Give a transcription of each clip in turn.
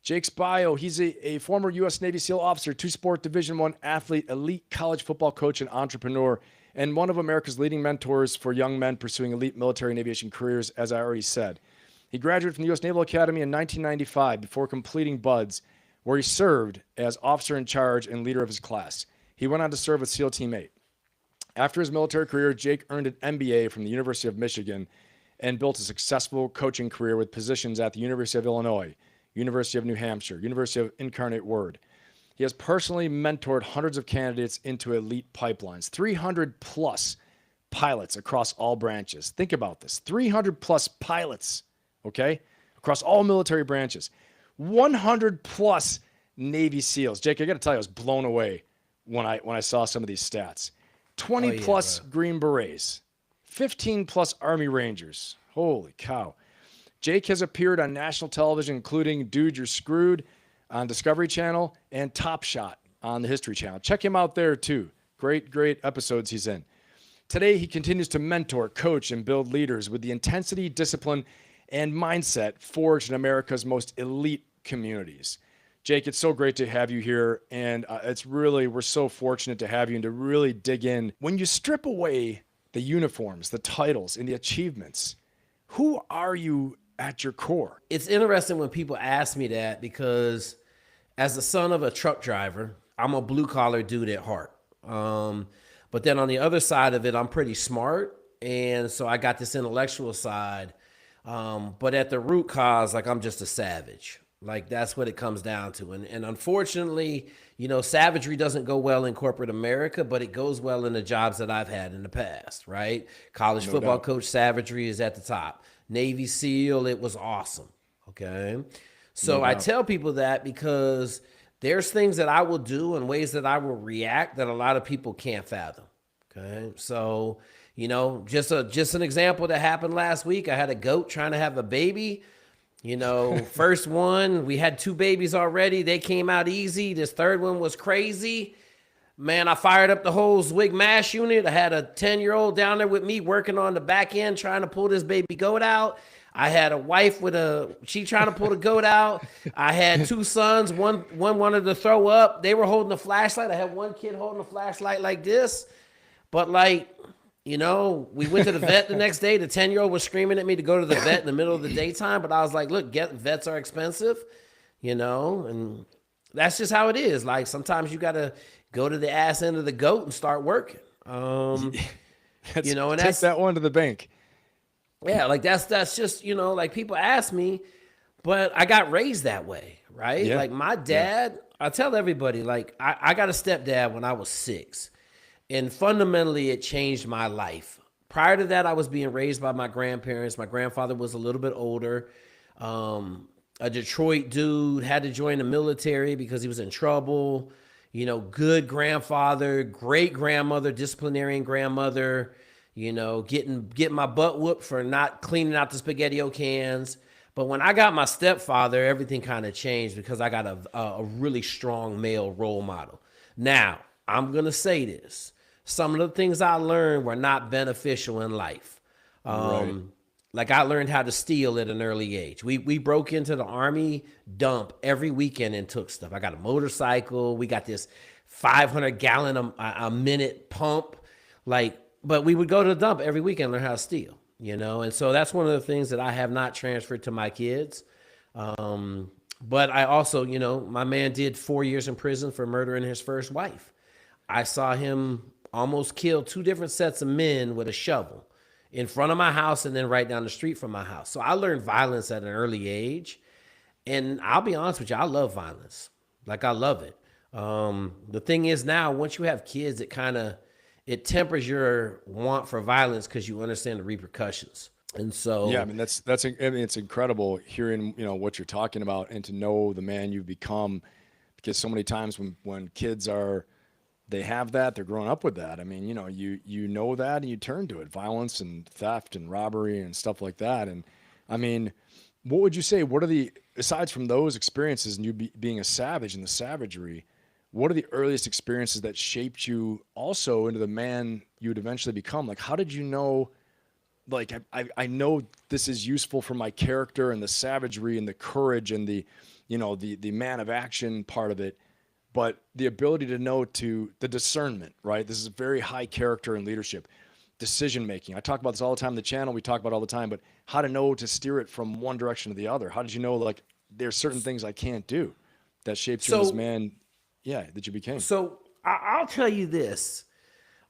Jake's bio, he's a former U.S. Navy SEAL officer, two-sport Division I athlete, elite college football coach, and entrepreneur, and one of America's leading mentors for young men pursuing elite military and aviation careers, as I already said. He graduated from the U.S. Naval Academy in 1995 before completing BUD/S, where he served as officer in charge and leader of his class. He went on to serve with SEAL Team 8. After his military career, Jake earned an MBA from the University of Michigan and built a successful coaching career with positions at the University of Illinois, University of New Hampshire, University of Incarnate Word. He has personally mentored hundreds of candidates into elite pipelines, 300 plus pilots across all branches. Think about this, 300 plus pilots, okay, across all military branches, 100 plus Navy SEALs. Jake, I got to tell you, I was blown away when I saw some of these stats. 20 plus Green Berets, 15 plus Army Rangers. Holy cow. Jake has appeared on national television, including Dude, You're Screwed on Discovery Channel and Top Shot on the History Channel. Check him out there too. Great episodes he's in. Today, he continues to mentor, coach, and build leaders with the intensity, discipline, and mindset forged in America's most elite communities. Jake, it's so great to have you here, and we're so fortunate to have you and to really dig in. When you strip away the uniforms, the titles, and the achievements, who are you at your core? It's interesting when people ask me that, because as the son of a truck driver, I'm a blue-collar dude at heart. But then on the other side of it, I'm pretty smart, and so I got this intellectual side. But at the root cause, like, I'm just a savage. Like, that's what it comes down to. And unfortunately, you know, savagery doesn't go well in corporate America, but it goes well in the jobs that I've had in the past, right? College football coach savagery is at the top. Navy SEAL, it was awesome, okay? So I tell people that because there's things that I will do and ways that I will react that a lot of people can't fathom, okay? So, you know, just an example that happened last week. I had a goat trying to have a baby. You know, first one, we had 2 babies already. They came out easy. This third one was crazy. Man, I fired up the whole Zweig MASH unit. I had a 10-year-old down there with me working on the back end trying to pull this baby goat out. I had a wife she trying to pull the goat out. I had 2 sons. One wanted to throw up. They were holding a flashlight. I had one kid holding a flashlight like this. But, like, you know, we went to the vet the next day. The 10-year-old was screaming at me to go to the vet in the middle of the daytime. But I was like, look, vets are expensive, you know, and that's just how it is. Like, sometimes you got to go to the ass end of the goat and start working. You know, and take that one to the bank. Yeah, like that's just, you know, like, people ask me, but I got raised that way, right? Yeah. Like, my dad, I tell everybody, like, I got a stepdad when I was 6. And fundamentally, it changed my life. Prior to that, I was being raised by my grandparents. My grandfather was a little bit older. A Detroit dude, had to join the military because he was in trouble. You know, good grandfather, great grandmother, disciplinarian grandmother, you know, getting my butt whooped for not cleaning out the SpaghettiO cans. But when I got my stepfather, everything kind of changed because I got a really strong male role model. Now, I'm going to say this. Some of the things I learned were not beneficial in life. Right. Like, I learned how to steal at an early age. We broke into the Army dump every weekend and took stuff. I got a motorcycle. We got this 500-gallon a minute pump. Like, but we would go to the dump every weekend and learn how to steal, you know? And so that's one of the things that I have not transferred to my kids. But I also, you know, my man did 4 years in prison for murdering his first wife. I saw him almost kill 2 different sets of men with a shovel in front of my house and then right down the street from my house. So I learned violence at an early age. And I'll be honest with you, I love violence. Like, I love it. The thing is now, once you have kids, it tempers your want for violence because you understand the repercussions. And so, yeah, I mean, it's incredible hearing, you know, what you're talking about and to know the man you've become, because so many times when kids they have that, they're growing up with that. I mean, you know, you know that and you turn to it, violence and theft and robbery and stuff like that. And I mean, what would you say, aside from those experiences and you being a savage and the savagery, what are the earliest experiences that shaped you also into the man you would eventually become? Like, how did you know, like, I know this is useful for my character and the savagery and the courage and the, the man of action part of it, but the ability to know the discernment, right? This is very high character and leadership, decision making. I talk about this all the time on the channel. We talk about it all the time, but how to know to steer it from one direction to the other. How did you know, like, there's certain things I can't do that shapes you as this man, that you became? So I'll tell you this.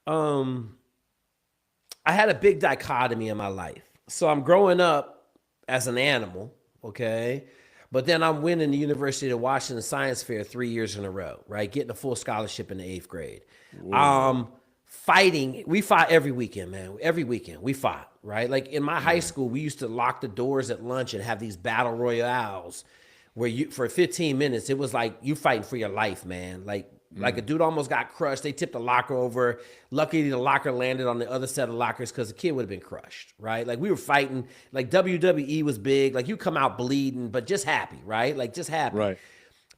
I had a big dichotomy in my life. So I'm growing up as an animal, okay? But then I'm winning the University of Washington Science Fair 3 years in a row, right? Getting a full scholarship in the 8th grade. Fighting, we fought every weekend, man. Every weekend we fought, right? Like in my high school, we used to lock the doors at lunch and have these battle royales where for 15 minutes, it was like you fighting for your life, man. Like a dude almost got crushed. They tipped the locker over. Luckily, the locker landed on the other set of lockers because the kid would have been crushed, right? Like we were fighting. Like WWE was big. Like you come out bleeding, but just happy, right? Like just happy. Right.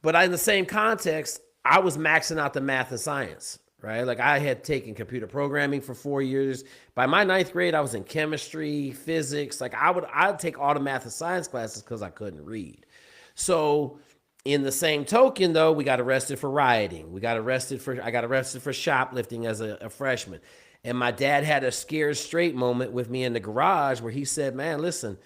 But in the same context, I was maxing out the math and science, right? Like I had taken computer programming for 4 years. By my 9th grade, I was in chemistry, physics. Like I'd take all the math and science classes because I couldn't read. So in the same token, though, we got arrested for rioting. I got arrested for shoplifting as a freshman. And my dad had a scared straight moment with me in the garage where he said, man, listen,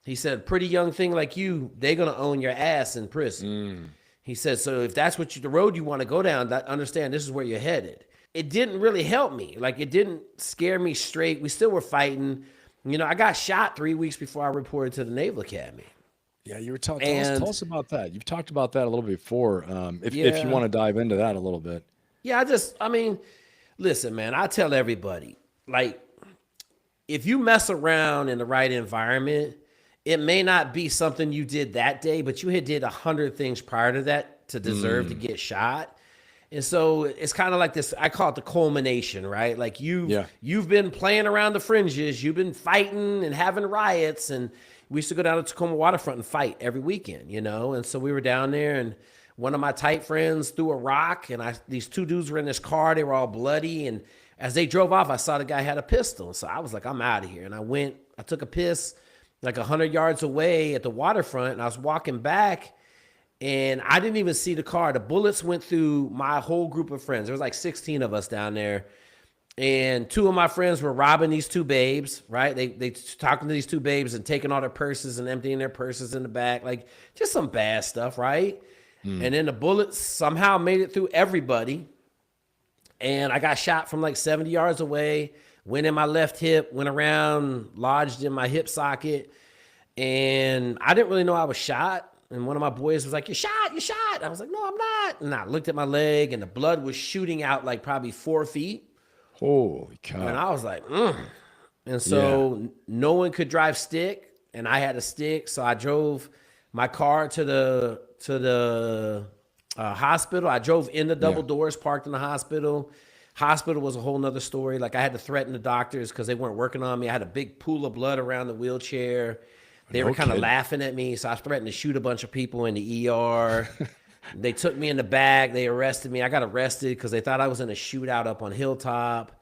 he said, pretty young thing like you, they're going to own your ass in prison. He said, so if that's the road you want to go down, understand this is where you're headed. It didn't really help me. Like it didn't scare me straight. We still were fighting. I got shot 3 weeks before I reported to the Naval Academy. Yeah, you were tell us about that. You've talked about that a little before. If you want to dive into that a little bit. Yeah, listen, man, I tell everybody, like, if you mess around in the right environment, it may not be something you did that day, but you had did 100 things prior to that to deserve to get shot. And so it's kind of like this, I call it the culmination, right? Like you've been playing around the fringes, you've been fighting and having riots, and we used to go down to Tacoma Waterfront and fight every weekend, And so we were down there, and one of my tight friends threw a rock, and these two dudes were in this car. They were all bloody, and as they drove off, I saw the guy had a pistol. So I was like, I'm out of here. And I took a piss like 100 yards away at the waterfront, and I was walking back, and I didn't even see the car. The bullets went through my whole group of friends. There was like 16 of us down there. And two of my friends were robbing these two babes, right? They talking to these two babes and taking all their purses and emptying their purses in the back, like just some bad stuff, right? And then the bullets somehow made it through everybody. And I got shot from like 70 yards away, went in my left hip, went around, lodged in my hip socket. And I didn't really know I was shot. And one of my boys was like, you're shot. I was like, no, I'm not. And I looked at my leg and the blood was shooting out like probably 4 feet. Holy cow. And I was like, And so no one could drive stick, and I had a stick. So I drove my car to the hospital. I drove in the double doors, parked in the hospital. Hospital was a whole nother story. Like I had to threaten the doctors because they weren't working on me. I had a big pool of blood around the wheelchair. They were kind of laughing at me. So I threatened to shoot a bunch of people in the ER. They took me in the back. They arrested me. I got arrested because they thought I was in a shootout up on Hilltop.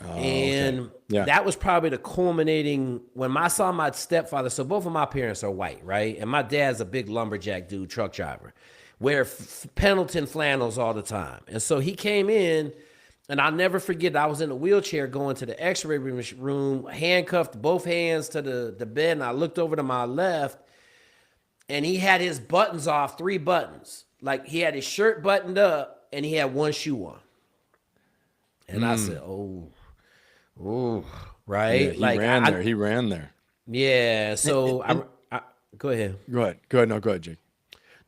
That was probably the culminating when I saw my stepfather. So both of my parents are white, right? And my dad's a big lumberjack dude, truck driver, wear Pendleton flannels all the time. And so he came in, and I'll never forget, I was in a wheelchair going to the x-ray room, handcuffed both hands to the bed, and I looked over to my left, and he had his buttons off, 3 buttons. Like he had his shirt buttoned up, and he had 1 shoe on. And I said, oh, right? Yeah, he ran there. Yeah, so I go ahead. Go ahead. No, go ahead, Jake.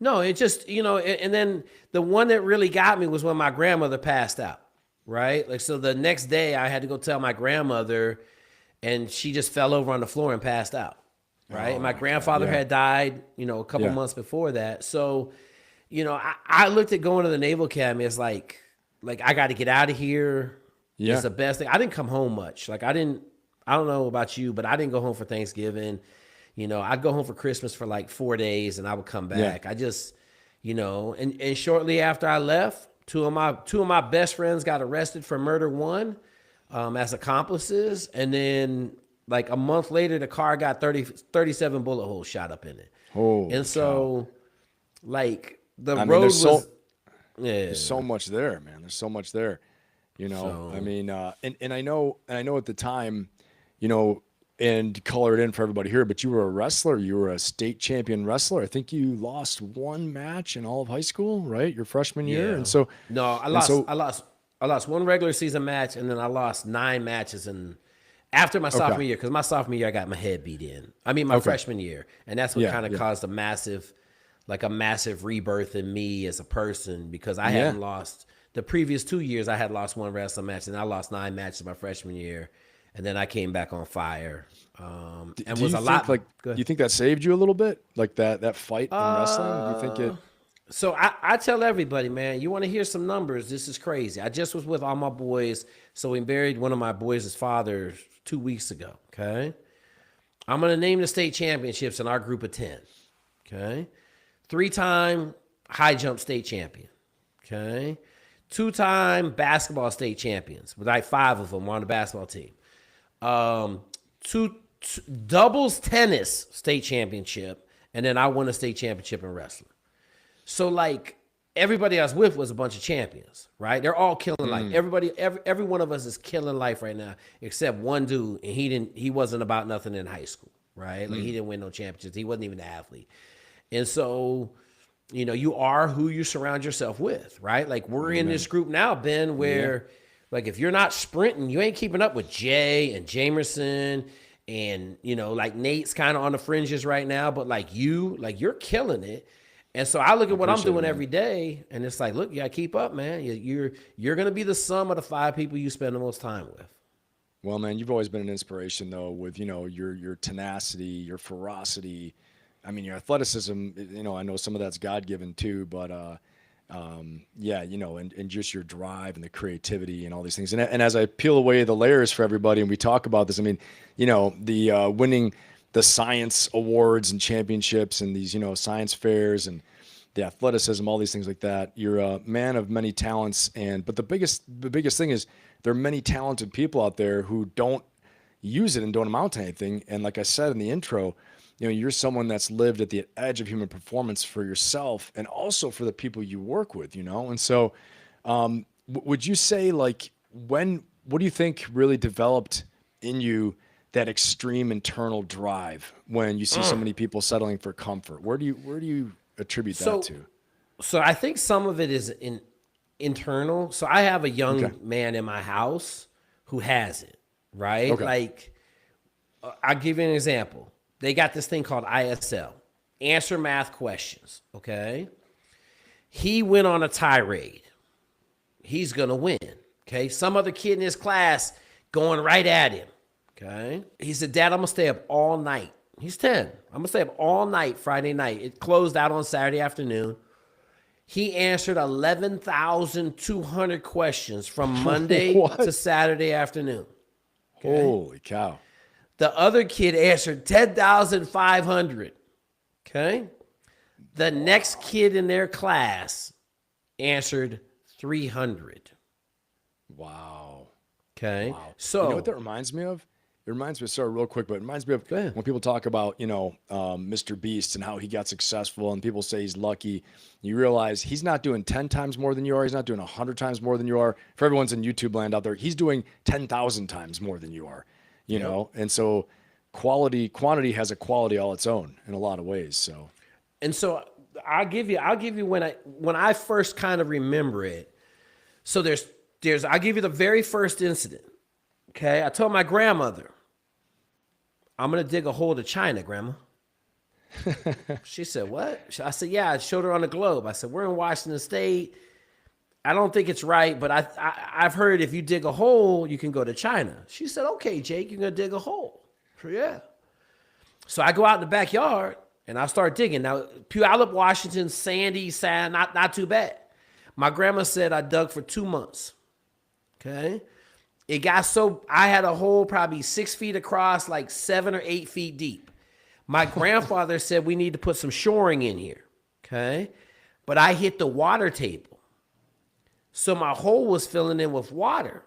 No, it just, and then the one that really got me was when my grandmother passed out, right? Like, so the next day I had to go tell my grandmother, and she just fell over on the floor and passed out, right? And my grandfather had died, a couple months before that. So, I looked at going to the Naval Academy as like I got to get out of here. Yeah. It's the best thing. I didn't come home much. Like I don't know about you, but I didn't go home for Thanksgiving. I'd go home for Christmas for like 4 days and I would come back. I just, and shortly after I left, two of my best friends got arrested for murder one, as accomplices. And then like a month later, the car got 37 bullet holes shot up in it. Oh, and so Like the I mean, road was, yeah. there's so much there, man. There's so much there. So I mean, and I know at the time, you know, and color it in for everybody here, but you were a wrestler. You were a state champion wrestler. I think you lost one match in all of high school, right? Your freshman year. yeah. And so, No, and so, I lost one regular season match, and then I lost 9 matches after my okay. sophomore year, because my sophomore year I got my head beat in. I mean, my Okay. freshman year, and that's what Yeah. kind of Yeah. caused a massive rebirth in me as a person, because I Yeah. hadn't lost the previous 2 years. I had lost one wrestling match, and I lost 9 matches my freshman year, and then I came back on fire. And Do was you a think lot. like, Go do you ahead. think that saved you a little bit? Like that fight in wrestling? Do you think it? So I tell everybody, man, you want to hear some numbers? This is crazy. I just was with all my boys. So we buried one of my boys' fathers 2 weeks ago. Okay. I'm going to name the state championships in our group of 10. Okay. 3-time high jump state champion. Okay. 2-time basketball state champions, with like 5 of them on the basketball team. Two doubles tennis state championship. And then I won a state championship in wrestling. So like everybody I was with was a bunch of champions, right? They're all killing life. Every one of us is killing life right now, except one dude, and he wasn't about nothing in high school, right? Like he didn't win no championships. He wasn't even an athlete. And so, you know, you are who you surround yourself with, right? Like we're in this group now, Ben, where like if you're not sprinting, you ain't keeping up with Jay and Jamerson, and you know, like Nate's kind of on the fringes right now, but like you're killing it. And so I look at what I'm doing every day, and it's like, look, you gotta keep up, man. You're gonna be the sum of the 5 people you spend the most time with. Well, man, you've always been an inspiration, though, with your tenacity, your ferocity. I mean, your athleticism. I know some of that's God given too, but yeah, and just your drive and the creativity and all these things. And as I peel away the layers for everybody, and we talk about this, I mean, the winning the science awards and championships and these, science fairs and the athleticism, all these things like that. You're a man of many talents. But the biggest thing is there are many talented people out there who don't use it and don't amount to anything. And like I said in the intro, you're someone that's lived at the edge of human performance for yourself and also for the people you work with, And so, would you say what do you think really developed in you that extreme internal drive when you see so many people settling for comfort? Where do you attribute that to? So I think some of it is internal. So I have a young man in my house who has it, right? Okay. Like, I'll give you an example. They got this thing called ISL, answer math questions, okay? He went on a tirade. He's going to win, okay? Some other kid in his class going right at him, okay? He said, Dad, I'm going to stay up all night. He's 10. I'm going to stay up all night Friday night. It closed out on Saturday afternoon. He answered 11,200 questions from Monday to Saturday afternoon. Okay? Holy cow. The other kid answered 10,500. Okay? The next kid in their class answered 300. Wow. Okay? Wow. So, you know what that reminds me of? It reminds me, sorry, real quick, but it reminds me of when people talk about, Mr. Beast and how he got successful and people say he's lucky. You realize he's not doing 10 times more than you are. He's not doing 100 times more than you are. For everyone's in YouTube land out there, he's doing 10,000 times more than you are, you know? And so quantity has a quality all its own in a lot of ways. So, and so I'll give you when I first kind of remember it. So I'll give you the very first incident. Okay. I told my grandmother, I'm going to dig a hole to China, Grandma. She said, what? I said, yeah, I showed her on the globe. I said, we're in Washington State. I don't think it's right, but I've heard if you dig a hole, you can go to China. She said, okay, Jake, you're going to dig a hole. Yeah. So I go out in the backyard and I start digging. Now, Puyallup, Washington, sandy, sand, not too bad. My grandma said I dug for 2 months. Okay. It got so, I had a hole probably 6 feet across, like 7 or 8 feet deep. My grandfather said we need to put some shoring in here. Okay. But I hit the water table. So my hole was filling in with water.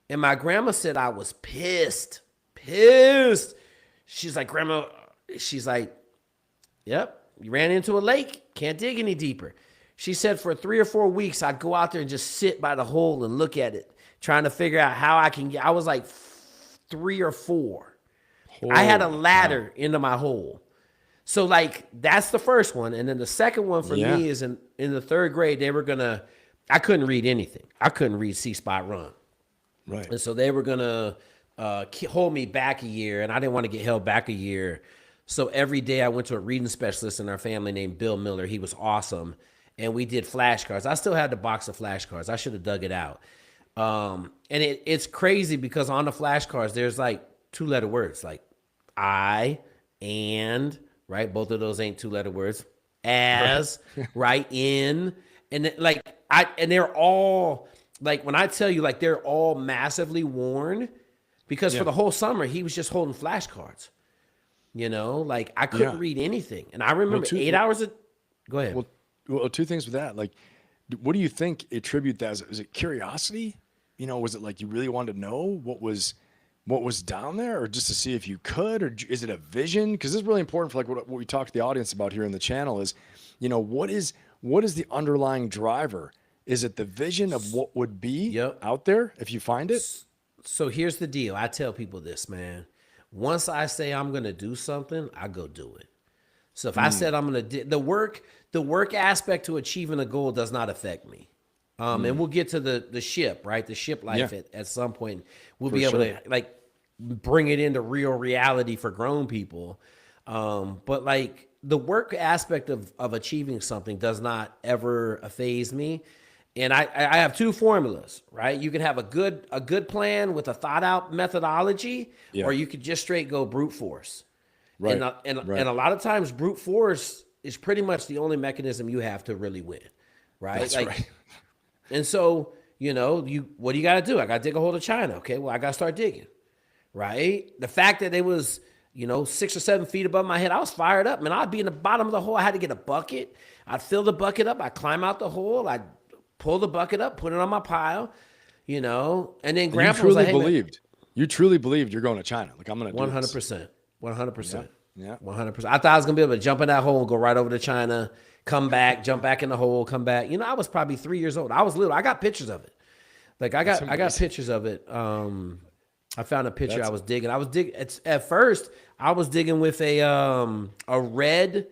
And my grandma said I was pissed. She's like, Grandma, she's like, yep, You ran into a lake, can't dig any deeper. She said for 3 or 4 weeks, I'd go out there and just sit by the hole and look at it, trying to figure out how I can get. I was like 3 or 4. I had a ladder into my hole. So like that's the first one. And then the second one for me is in the 3rd grade, I couldn't read anything. I couldn't read C Spot Run. Right. And so they were going to hold me back a year, and I didn't want to get held back a year. So every day I went to a reading specialist in our family named Bill Miller. He was awesome. And we did flashcards. I still had the box of flashcards. I should have dug it out. And it's crazy because on the flashcards, there's like 2-letter words like I, and, right? Both of those ain't 2-letter words. As, right? In. And and they're all, like when I tell you, like they're all massively worn because for the whole summer, he was just holding flashcards. You know, like I couldn't read anything. And I remember 8 hours of, go ahead. Well, 2 things with that. Like, what do you think attribute that? Is it curiosity? You know, was it like you really wanted to know what was down there, or just to see if you could, or is it a vision? Because this is really important for like what we talk to the audience about here in the channel is, you know, what is the underlying driver? Is it the vision of what would be out there if you find it? So here's the deal. I tell people this, man. Once I say I'm going to do something, I go do it. So if I said I'm going to the work aspect to achieving a goal does not affect me. And we'll get to the ship, right? The ship life at some point. We'll be able to like bring it into real reality for grown people. But like the work aspect of achieving something does not ever faze me. And I have 2 formulas, right? You can have a good plan with a thought out methodology, or you could just straight go brute force. Right. And a lot of times brute force is pretty much the only mechanism you have to really win. Right. That's right. And so, you know, what do you got to do? I got to dig a hole to China. Okay. Well, I got to start digging. Right. The fact that it was, you know, 6 or 7 feet above my head, I was fired up, man. I'd be in the bottom of the hole. I had to get a bucket. I'd fill the bucket up. I'd climb out the hole. I'd pull the bucket up, put it on my pile, you know, and then Grandpa was like, hey, you truly believed you're going to China. Like, I'm going to do 100%. 100%. Yeah. 100%. I thought I was going to be able to jump in that hole and go right over to China, come back, jump back in the hole, come back. You know, I was probably 3 years old. I was little. I got pictures of it. Like I got pictures of it. I found a picture. I was digging. At first I was digging with a red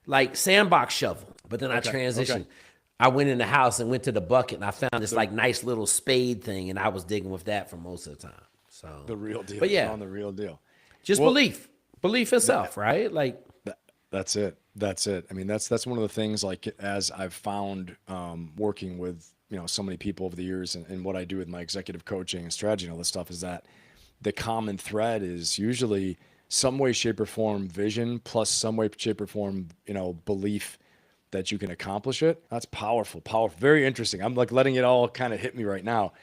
like sandbox shovel, but then I transitioned. Okay. I went in the house and went to the bucket and I found this like nice little spade thing, and I was digging with that for most of the time. So the real deal. But yeah, on the real deal. Just belief in self, right? Like that's it. I mean, that's one of the things, like, as I've found working with, you know, so many people over the years, and what I do with my executive coaching and strategy and all this stuff, is that the common thread is usually some way, shape, or form vision plus some way, shape, or form, you know, belief that you can accomplish it. That's powerful. Very interesting. I'm like letting it all kind of hit me right now.